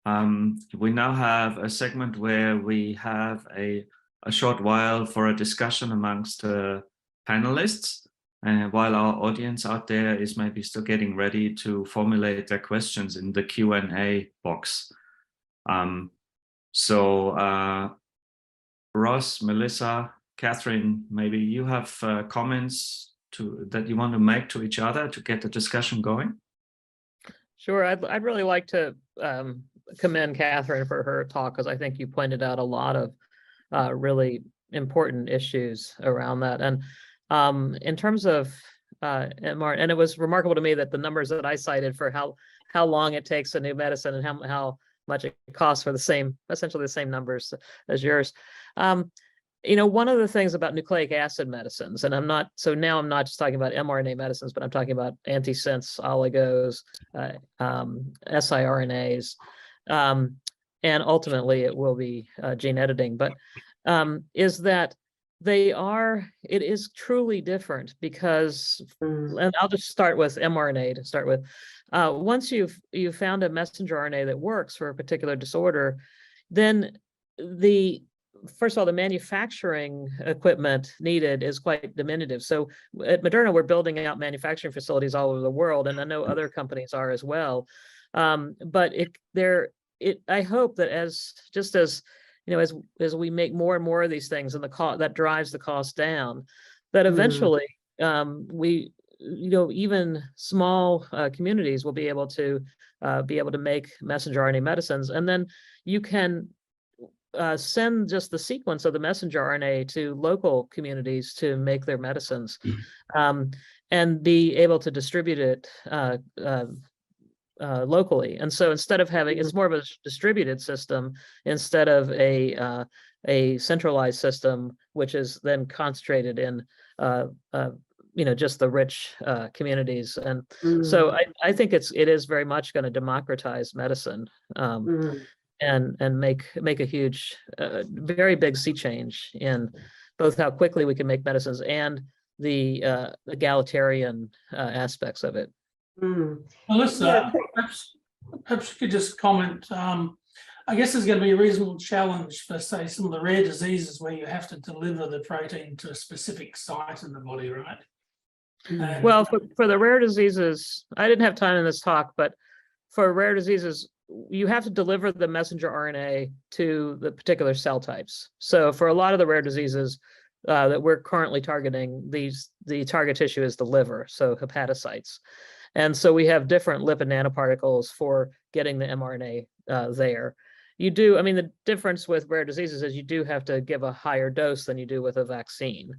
We now have a segment where we have a short while for a discussion amongst the panelists, and while our audience out there is maybe still getting ready to formulate their questions in the Q&A box. Ross, Melissa, Catherine, maybe you have comments that you want to make to each other to get the discussion going? Sure, I'd really like to commend Catherine for her talk, because I think you pointed out a lot of really important issues around that. And in terms of mRNA, and it was remarkable to me that the numbers that I cited for how long it takes a new medicine and how much it costs for essentially the same numbers as yours. One of the things about nucleic acid medicines, and now I'm not just talking about mRNA medicines, but I'm talking about antisense oligos, siRNAs, and ultimately it will be gene editing, but is that it is truly different because, and I'll just start with mRNA to start with. Once you've found a messenger RNA that works for a particular disorder, then first of all, the manufacturing equipment needed is quite diminutive. So at Moderna, we're building out manufacturing facilities all over the world, and I know other companies are as well. But I hope that as we make more and more of these things, and that drives the cost down, that eventually even small communities will be able to make messenger RNA medicines, and then you can send just the sequence of the messenger RNA to local communities to make their medicines, and be able to distribute it locally. And so instead of having, it's more of a distributed system instead of a centralized system, which is then concentrated in just the rich communities. And so I think it is very much going to democratize medicine. And make a huge, very big sea change in both how quickly we can make medicines and the egalitarian aspects of it. Melissa, perhaps you could just comment. I guess there's going to be a reasonable challenge for, say, some of the rare diseases where you have to deliver the protein to a specific site in the body, right? Well, for the rare diseases, I didn't have time in this talk, but for rare diseases, you have to deliver the messenger RNA to the particular cell types. So for a lot of the rare diseases that we're currently targeting, the target tissue is the liver, so hepatocytes. And so we have different lipid nanoparticles for getting the mRNA there. The difference with rare diseases is you do have to give a higher dose than you do with a vaccine.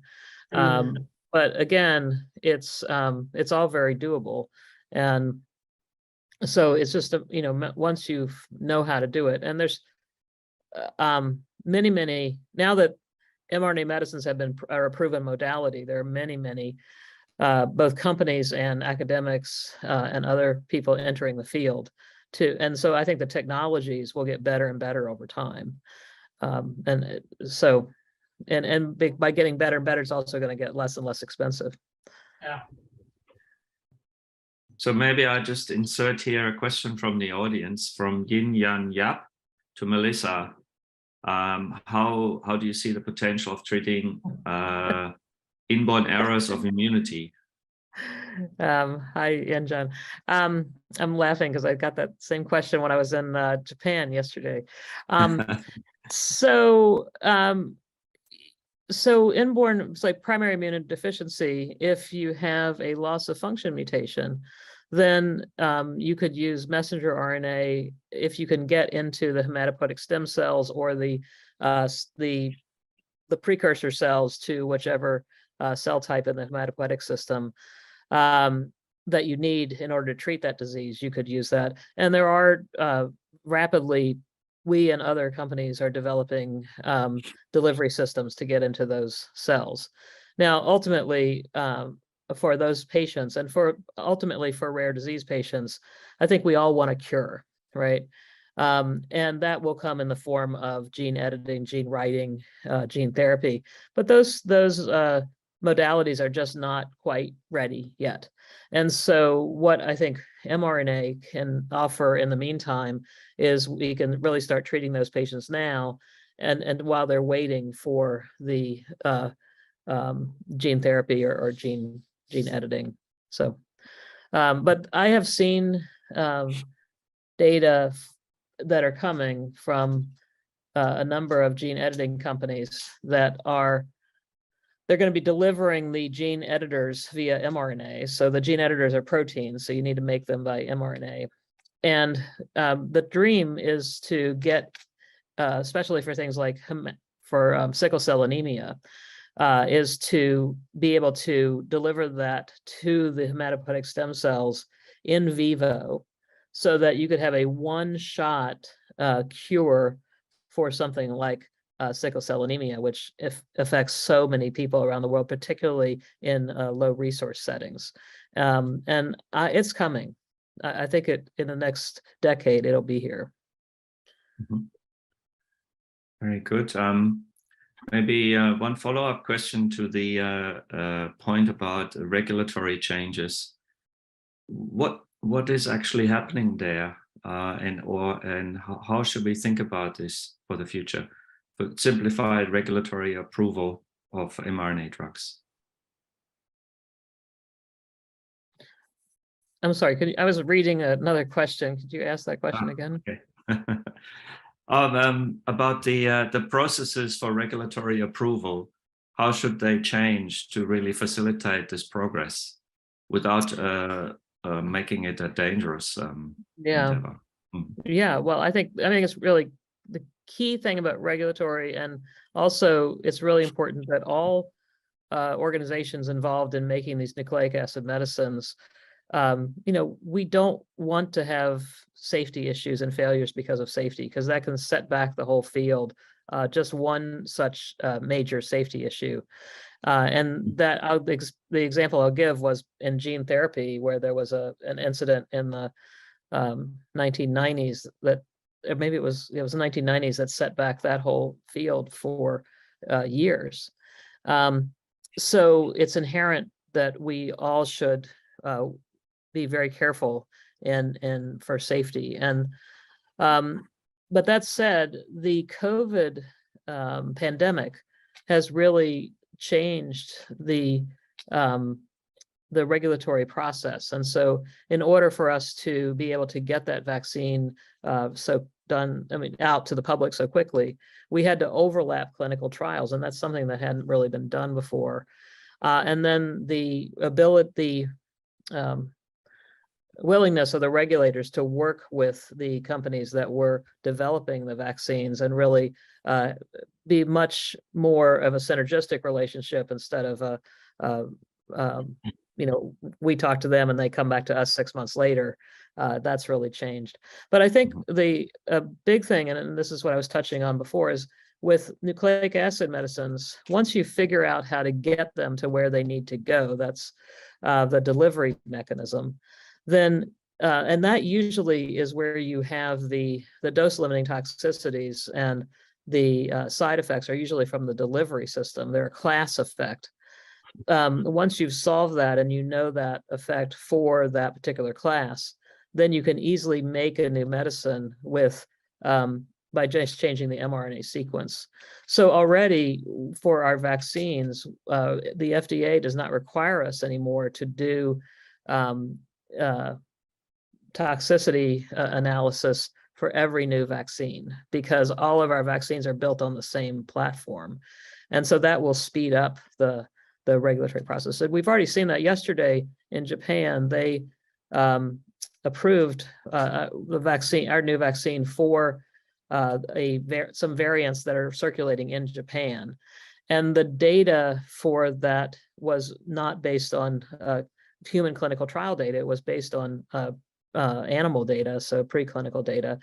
But again, it's all very doable. And so it's just, once you know how to do it, and there's many, now that mRNA medicines are a proven modality, there are many, both companies and academics and other people entering the field too. And so I think the technologies will get better and better over time. And by getting better and better, it's also going to get less and less expensive. Yeah. So maybe I just insert here a question from the audience, from Yin Yan Yap to Melissa. How do you see the potential of treating inborn errors of immunity? Hi, Yan. I'm laughing because I got that same question when I was in Japan yesterday. So inborn, it's like primary immunodeficiency, if you have a loss of function mutation, then you could use messenger RNA if you can get into the hematopoietic stem cells or the precursor cells to whichever cell type in the hematopoietic system that you need in order to treat that disease. You could use that. And there are rapidly, we and other companies are developing delivery systems to get into those cells. Now, ultimately, for those patients and ultimately for rare disease patients, I think we all want a cure, right? And that will come in the form of gene editing, gene writing, gene therapy. But those modalities are just not quite ready yet. And so what I think mRNA can offer in the meantime is we can really start treating those patients now, and while they're waiting for the gene therapy or gene editing. So, but I have seen data that are coming from a number of gene editing companies that they're going to be delivering the gene editors via mRNA. So the gene editors are proteins, so you need to make them by mRNA. And the dream is to get, especially for things like for sickle cell anemia, is to be able to deliver that to the hematopoietic stem cells in vivo, so that you could have a one-shot cure for something like sickle cell anemia, which affects so many people around the world, particularly in low resource settings. And it's coming. I think in the next decade, it'll be here. Mm-hmm. Very good. Maybe one follow-up question to the point about regulatory changes. What is actually happening there, and how should we think about this for the future? For simplified regulatory approval of mRNA drugs. I'm sorry, I was reading another question. Could you ask that question again? Okay. About the processes for regulatory approval, how should they change to really facilitate this progress without making it a dangerous endeavor? Yeah, well, I think it's really the key thing about regulatory, and also it's really important that all organizations involved in making these nucleic acid medicines, we don't want to have safety issues and failures because of safety, because that can set back the whole field. Just one such major safety issue. And that the example I'll give was in gene therapy, where there was an incident in the 1990s that, or maybe it was the 1990s, that set back that whole field for years. So it's inherent that we all should be very careful and for safety. And but that said, the COVID pandemic has really changed the regulatory process. And so in order for us to be able to get that vaccine out to the public so quickly, we had to overlap clinical trials, and that's something that hadn't really been done before. And then the willingness of the regulators to work with the companies that were developing the vaccines and really be much more of a synergistic relationship instead of we talk to them and they come back to us 6 months later. That's really changed. But I think the big thing, and this is what I was touching on before, is with nucleic acid medicines, once you figure out how to get them to where they need to go, that's the delivery mechanism, then and that usually is where you have the dose limiting toxicities, and the side effects are usually from the delivery system. They're a class effect. Once you've solved that and you know that effect for that particular class, then you can easily make a new medicine with by just changing the mRNA sequence. So already for our vaccines, the FDA does not require us anymore to do toxicity analysis for every new vaccine, because all of our vaccines are built on the same platform. And so that will speed up the regulatory process. And we've already seen that yesterday in Japan. They approved the vaccine, our new vaccine, for some variants that are circulating in Japan. And the data for that was not based on human clinical trial data. It was based on animal data, so preclinical data,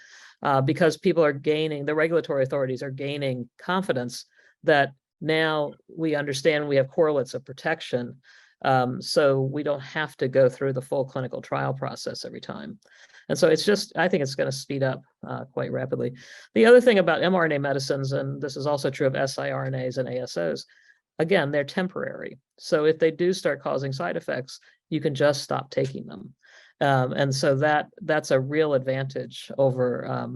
because the regulatory authorities are gaining confidence that now we understand we have correlates of protection, so we don't have to go through the full clinical trial process every time. And so I think it's going to speed up quite rapidly. The other thing about mRNA medicines, and this is also true of siRNAs and ASOs, again, they're temporary. So if they do start causing side effects, you can just stop taking them. And so that's a real advantage over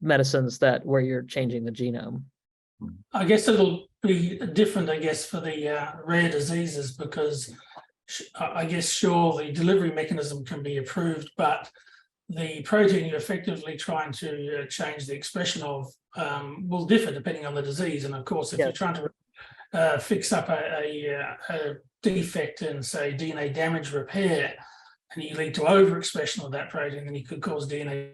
medicines where you're changing the genome. I guess it'll be different, I guess, for the rare diseases, because I guess, sure, the delivery mechanism can be improved, but the protein you're effectively trying to change the expression of will differ depending on the disease. And of course, if you're trying to fix up a defect in, say, DNA damage repair, and you lead to overexpression of that protein, then you could cause DNA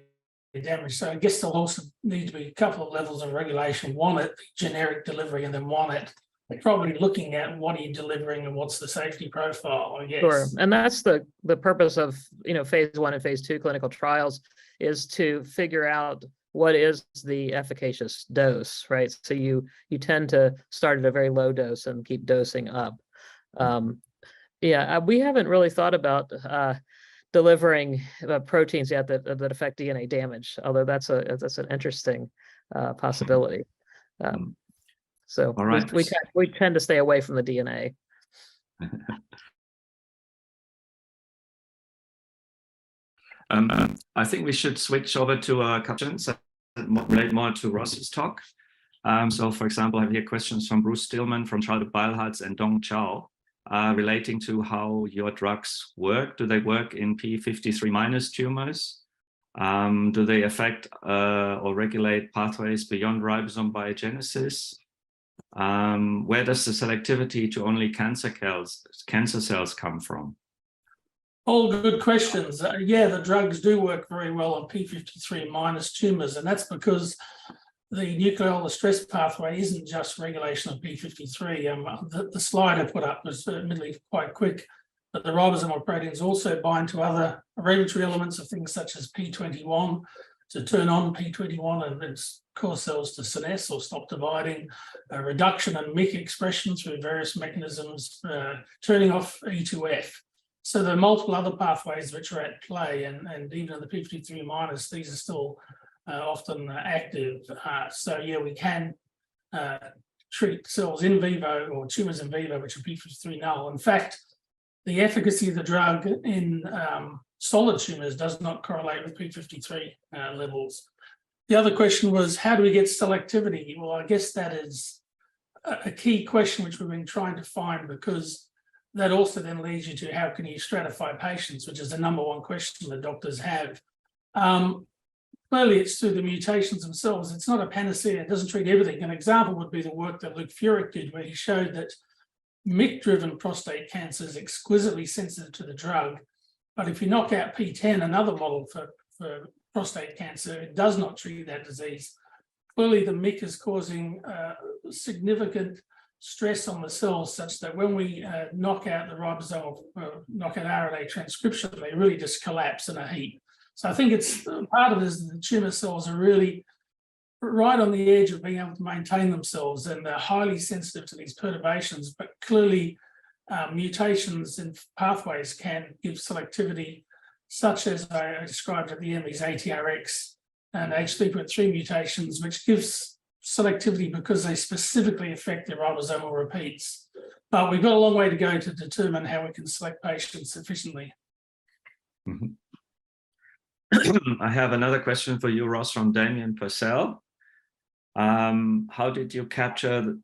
damage. So I guess there'll also need to be a couple of levels of regulation. One at generic delivery, and then one at probably looking at what are you delivering and what's the safety profile, I guess. Sure, and that's the purpose of phase 1 and phase 2 clinical trials, is to figure out what is the efficacious dose, right? So you tend to start at a very low dose and keep dosing up. We haven't really thought about delivering proteins yet that affect DNA damage, although that's an interesting possibility. So all right. we tend to stay away from the DNA. I think we should switch over to questions that relate more to Ross's talk. So, for example, I have here questions from Bruce Stillman, from Charlotte Beilharz, and Dong Chao, relating to how your drugs work. Do they work in p53- tumors? Do they affect or regulate pathways beyond ribosome biogenesis? Where does the selectivity to only cancer cells come from? All good questions. The drugs do work very well on p53- tumors, and that's because the nucleolar stress pathway isn't just regulation of p53. The slide I put up was admittedly quite quick, but the ribosomal proteins also bind to other regulatory elements of things such as p21 to turn on p21 and cause cells to senesce or stop dividing, a reduction in MYC expression through various mechanisms, turning off E2F. So there are multiple other pathways which are at play, and even in the p53-, these are still often active. We can treat cells in vivo or tumors in vivo which are p53 null. In fact, the efficacy of the drug in solid tumors does not correlate with p53 levels. The other question was, how do we get selectivity? Well, I guess that is a key question which we've been trying to find, because that also then leads you to how can you stratify patients, which is the number one question that doctors have. Clearly, it's through the mutations themselves. It's not a panacea. It doesn't treat everything. An example would be the work that Luke Furyk did, where he showed that MYC-driven prostate cancer is exquisitely sensitive to the drug. But if you knock out P10, another model for prostate cancer, it does not treat that disease. Clearly, the MYC is causing significant stress on the cells, such that when we knock out the ribosomal, knock out RNA transcription, they really just collapse in a heap. So I think it's part of it is that the tumor cells are really right on the edge of being able to maintain themselves, and they're highly sensitive to these perturbations. But clearly, mutations in pathways can give selectivity, such as I described at the end, these ATRX and H3.3 mutations, which gives selectivity because they specifically affect the ribosomal repeats. But we've got a long way to go to determine how we can select patients sufficiently. Mm-hmm. I have another question for you, Ross, from Damien Purcell. How did you capture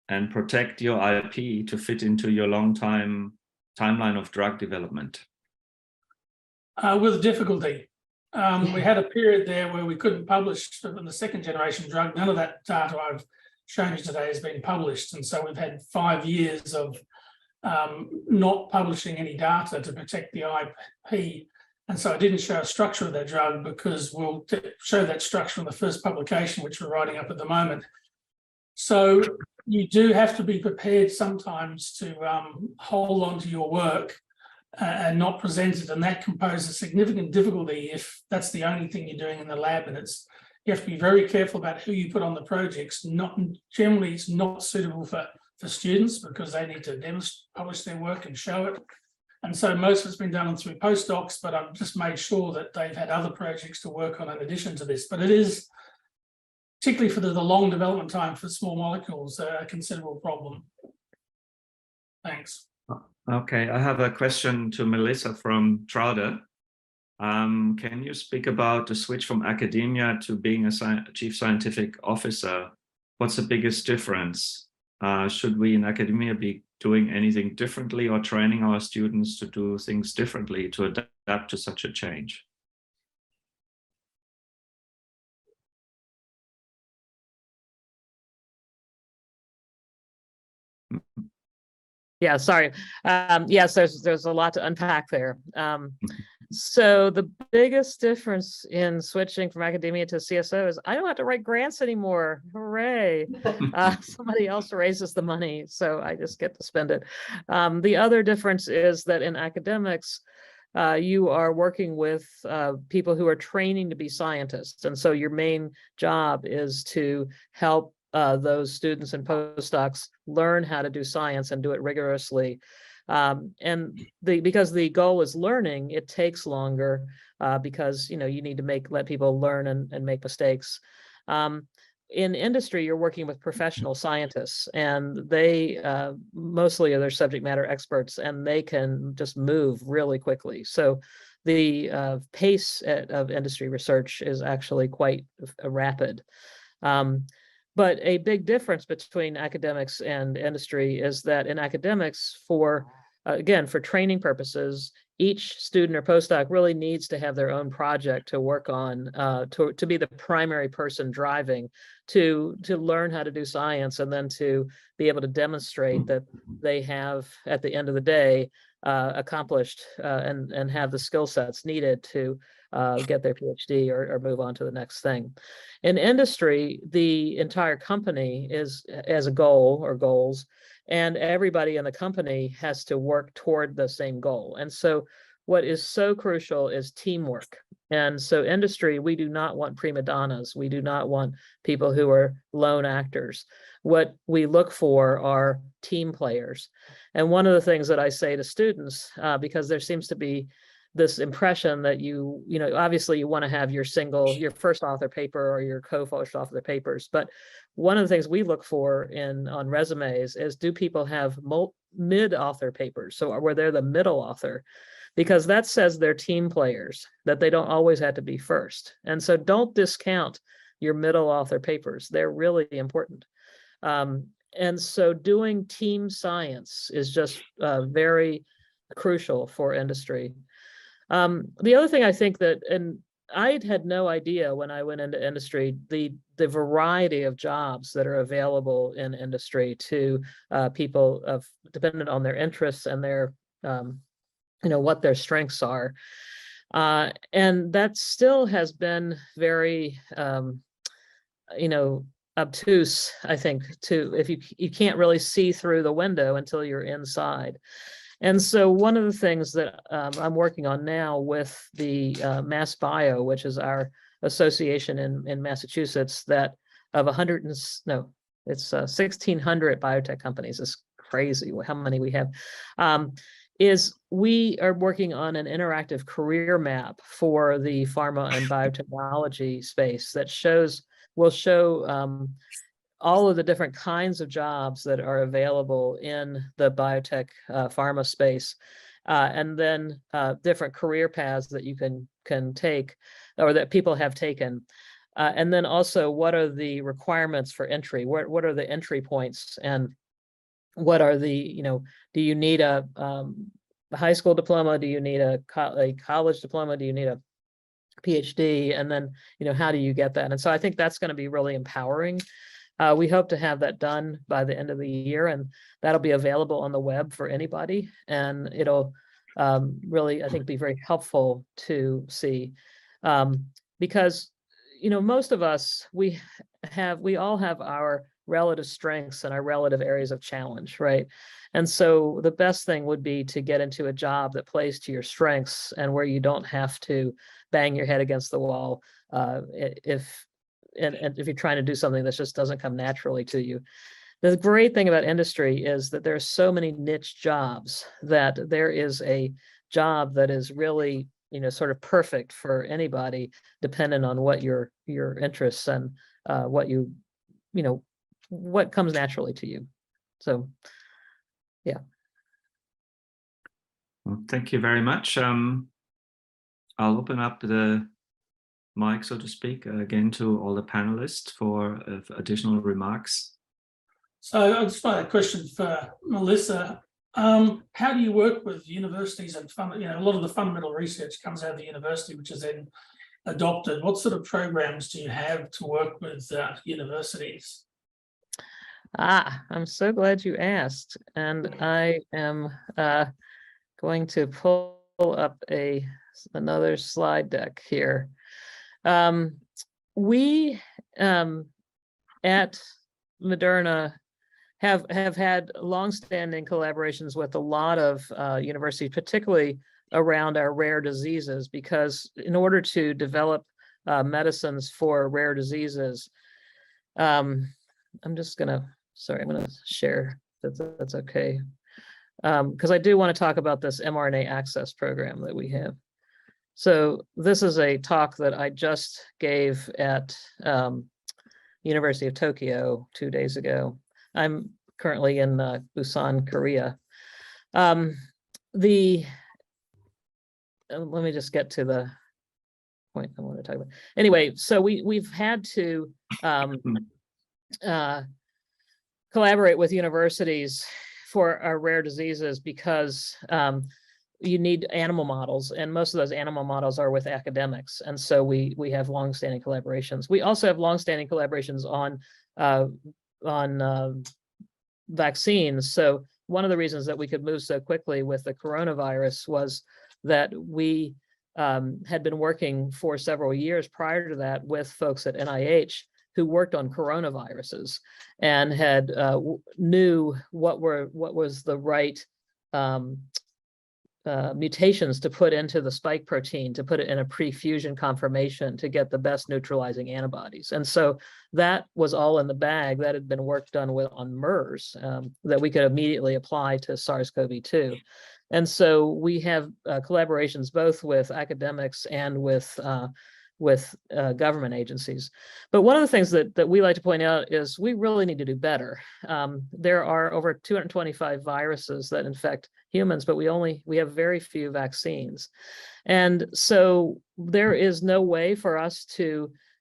and protect your IP to fit into your long timeline of drug development? With difficulty. We had a period there where we couldn't publish in the second generation drug. None of that data I've shown you today has been published. And so we've had 5 years of not publishing any data to protect the IP. And so I didn't show a structure of that drug, because we'll show that structure in the first publication, which we're writing up at the moment. So you do have to be prepared sometimes to hold on to your work and not present it. And that can pose a significant difficulty if that's the only thing you're doing in the lab. And you have to be very careful about who you put on the projects. Generally, it's not suitable for students, because they need to publish their work and show it. And so most of it's been done through postdocs, but I've just made sure that they've had other projects to work on in addition to this. But it is, particularly for the long development time for small molecules, a considerable problem. Thanks. Okay, I have a question to Melissa from Trouder. Can you speak about the switch from academia to being a chief scientific officer? What's the biggest difference? Should we in academia be doing anything differently or training our students to do things differently to adapt to such a change? Yeah, sorry. Yes, there's a lot to unpack there. So the biggest difference in switching from academia to CSO is I don't have to write grants anymore. Hooray. Somebody else raises the money, so I just get to spend it. The other difference is that in academics, you are working with people who are training to be scientists. And so your main job is to help those students and postdocs learn how to do science and do it rigorously. And because the goal is learning, it takes longer because you need to let people learn and make mistakes. In industry, you're working with professional scientists, and they mostly are their subject matter experts, and they can just move really quickly. So the pace of industry research is actually quite rapid. But a big difference between academics and industry is that in academics, again, for training purposes, each student or postdoc really needs to have their own project to work on, to be the primary person driving, to learn how to do science, and then to be able to demonstrate that they have, at the end of the day, accomplished and have the skill sets needed to get their PhD or move on to the next thing. In industry, the entire company has a goal or goals, and everybody in the company has to work toward the same goal. And so what is so crucial is teamwork. And so industry, we do not want prima donnas. We do not want people who are lone actors. What we look for are team players. And one of the things that I say to students, because there seems to be this impression that obviously you want to have your first author paper or your co-first author papers, but one of the things we look for on resumes is, do people have mid-author papers? So where they're the middle author, because that says they're team players, that they don't always have to be first. And so don't discount your middle author papers. They're really important. And so doing team science is just very crucial for industry. The other thing I think and I had no idea when I went into industry, the variety of jobs that are available in industry to people dependent on their interests and their, what their strengths are. And that still has been very, obtuse, I think, if you can't really see through the window until you're inside. And so one of the things that I'm working on now with the Mass Bio, which is our association in Massachusetts, that of 1,600 biotech companies, is crazy how many we have, is we are working on an interactive career map for the pharma and biotechnology space that will show all of the different kinds of jobs that are available in the biotech pharma space, and then different career paths that you can take, or that people have taken. And then also, what are the requirements for entry? What are the entry points? And what are the, do you need a high school diploma? Do you need a college diploma? Do you need a PhD? And then, how do you get that? And so I think that's going to be really empowering. We hope to have that done by the end of the year, and that'll be available on the web for anybody. And it'll really, I think, be very helpful to see, because, most of us, we all have our relative strengths and our relative areas of challenge, right? And so the best thing would be to get into a job that plays to your strengths and where you don't have to bang your head against the wall if you're trying to do something that just doesn't come naturally to you. The great thing about industry is that there are so many niche jobs that there is a job that is really, sort of perfect for anybody, depending on what your interests and what comes naturally to you. So, yeah. Well, thank you very much. I'll open up the mic, so to speak, again to all the panelists for additional remarks. So I just got a question for Melissa. How do you work with universities and a lot of the fundamental research comes out of the university, which is then adopted. What sort of programs do you have to work with universities? I'm so glad you asked, and I am going to pull up another slide deck here. We at Moderna have had longstanding collaborations with a lot of universities, particularly around our rare diseases, because in order to develop medicines for rare diseases, I'm just gonna, sorry, I'm gonna share, that's okay. Because I do want to talk about this mRNA access program that we have. So this is a talk that I just gave at University of Tokyo 2 days ago. I'm currently in Busan, Korea. Let me just get to the point I want to talk about. Anyway, so we've had to collaborate with universities for our rare diseases because you need animal models, and most of those animal models are with academics, and so we have longstanding collaborations. We also have longstanding collaborations on vaccines. So one of the reasons that we could move so quickly with the coronavirus was that we had been working for several years prior to that with folks at NIH who worked on coronaviruses and had knew what was the right mutations to put into the spike protein, to put it in a pre-fusion conformation to get the best neutralizing antibodies. And so that was all in the bag. That had been work done with on MERS that we could immediately apply to SARS-CoV-2. And so we have collaborations both with academics and with government agencies. But one of the things that we like to point out is we really need to do better. There are over 225 viruses that infect humans, but we have very few vaccines. And so there is no way for us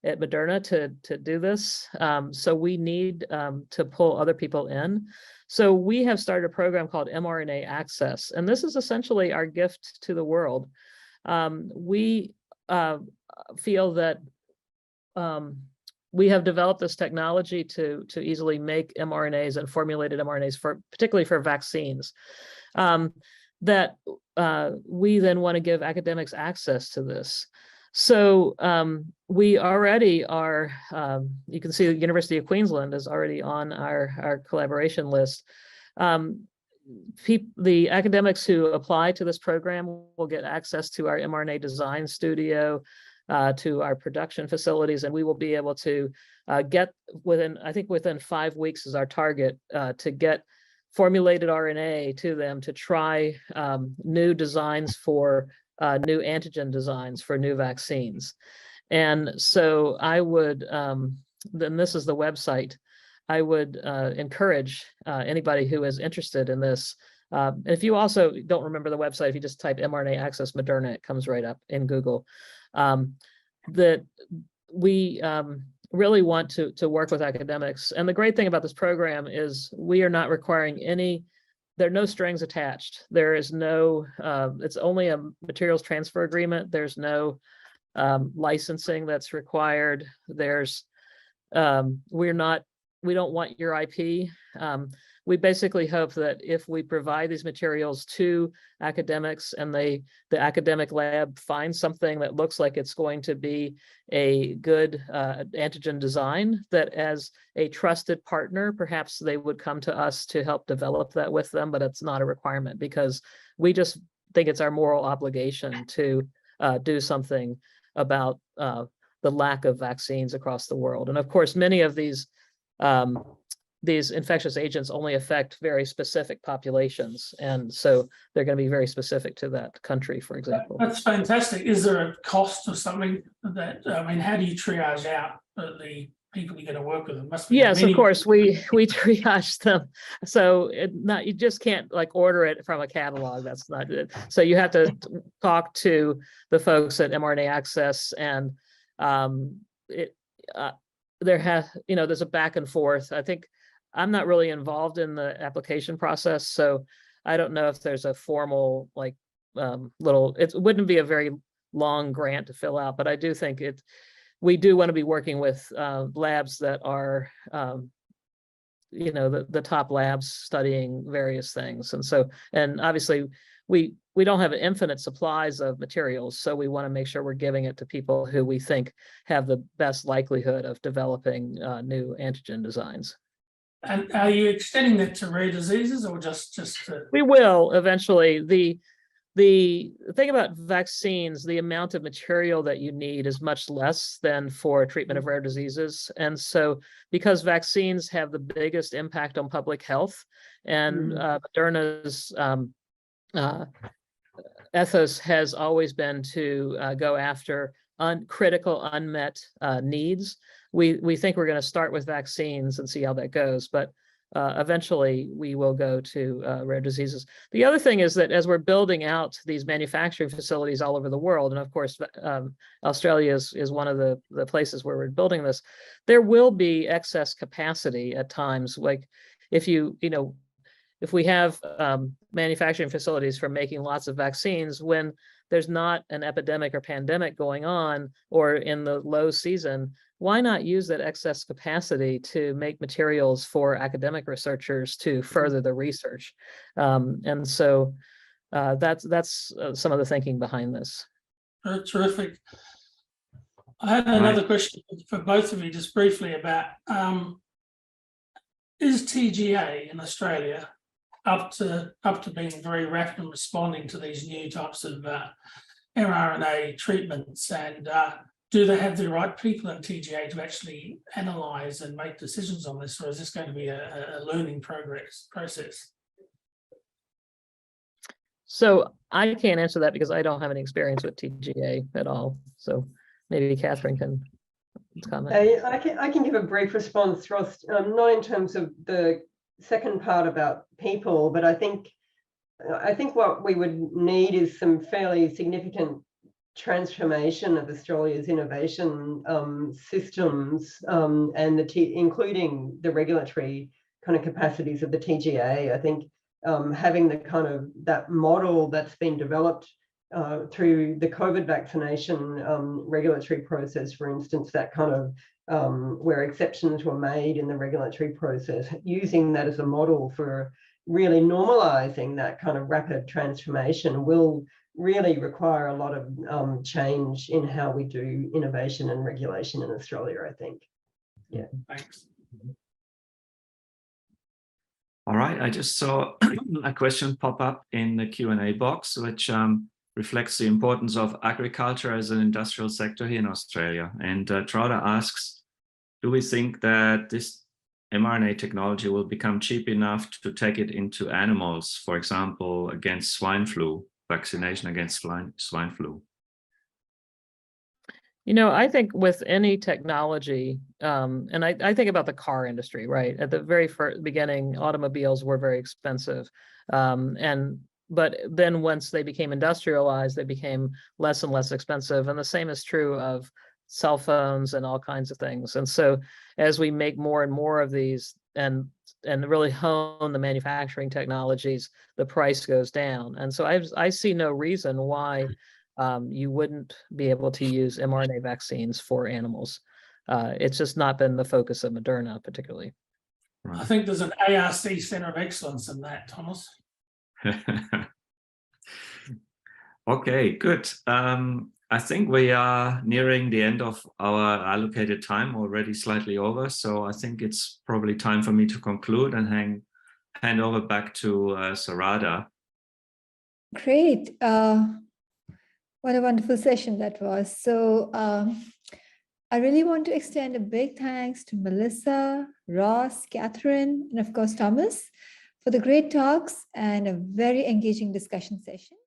at Moderna to do this. So we need to pull other people in. So we have started a program called mRNA Access, and this is essentially our gift to the world. We feel that we have developed this technology to easily make mRNAs and formulated mRNAs particularly for vaccines, that we then want to give academics access to this. So we already are, you can see the University of Queensland is already on our collaboration list. The academics who apply to this program will get access to our mRNA design studio, to our production facilities, and we will be able to get within 5 weeks is our target to get formulated RNA to them to try new designs for new antigen designs for new vaccines. And so I would, then this is the website. I would encourage anybody who is interested in this. If you also don't remember the website, if you just type mRNA Access Moderna, it comes right up in Google. That we really want to work with academics. And the great thing about this program is we are not requiring there are no strings attached. There is no, it's only a materials transfer agreement. There's no licensing that's required. There's, we don't want your IP. We basically hope that if we provide these materials to academics and the academic lab finds something that looks like it's going to be a good antigen design, that as a trusted partner, perhaps they would come to us to help develop that with them, but it's not a requirement because we just think it's our moral obligation to do something about the lack of vaccines across the world. And of course, many of these infectious agents only affect very specific populations. And so they're going to be very specific to that country, for example. That's fantastic. Is there a cost or something that, I mean, how do you triage out the people you're going to work with? It must be Yes, of many. course, we triage them. So you just can't like order it from a catalog. That's not it. So you have to talk to the folks at mRNA Access, and there's a back and forth. I think I'm not really involved in the application process, so I don't know if there's a formal like it wouldn't be a very long grant to fill out, but I do think we do want to be working with labs that are, the top labs studying various things. And obviously we don't have infinite supplies of materials, so we want to make sure we're giving it to people who we think have the best likelihood of developing new antigen designs. And are you extending that to rare diseases or just We will eventually. The thing about vaccines, the amount of material that you need is much less than for treatment of rare diseases. And so because vaccines have the biggest impact on public health, and Moderna's ethos has always been to go after critical unmet needs, we think we're going to start with vaccines and see how that goes. But eventually we will go to rare diseases. The other thing is that as we're building out these manufacturing facilities all over the world, and of course Australia is one of the places where we're building this, there will be excess capacity at times. Like if we have manufacturing facilities for making lots of vaccines, when there's not an epidemic or pandemic going on, or in the low season, why not use that excess capacity to make materials for academic researchers to further the research? And so that's some of the thinking behind this. Terrific. I had another question for both of you, just briefly about, is TGA in Australia up to being very rapid in responding to these new types of mRNA treatments, and do they have the right people in TGA to actually analyse and make decisions on this, or is this going to be a learning process? So I can't answer that because I don't have any experience with TGA at all. So maybe Catherine can comment. I can give a brief response, Ross, not in terms of the second part about people, but I think what we would need is some fairly significant transformation of Australia's innovation systems, and including the regulatory kind of capacities of the TGA. I think having the kind of that model that's been developed through the COVID vaccination regulatory process, for instance, that kind of where exceptions were made in the regulatory process, using that as a model for really normalizing that kind of rapid transformation will really require a lot of change in how we do innovation and regulation in Australia, I think. Yeah. Thanks. All right, I just saw a question pop up in the Q&A box, which reflects the importance of agriculture as an industrial sector here in Australia. And Trouder asks, do we think that this mRNA technology will become cheap enough to take it into animals, for example, against swine flu, vaccination against swine flu? I think with any technology, and I think about the car industry, right? At the very first beginning, automobiles were very expensive. But then once they became industrialized, they became less and less expensive. And the same is true of cell phones and all kinds of things. And so as we make more and more of these and really hone the manufacturing technologies, the price goes down. And so I see no reason why you wouldn't be able to use mRNA vaccines for animals. It's just not been the focus of Moderna particularly. I think there's an ARC Centre of Excellence in that, Thomas. Okay, good. I think we are nearing the end of our allocated time, already slightly over. So I think it's probably time for me to conclude and hand over back to Sarada. Great. What a wonderful session that was. So I really want to extend a big thanks to Melissa, Ross, Catherine, and of course, Thomas, for the great talks and a very engaging discussion session.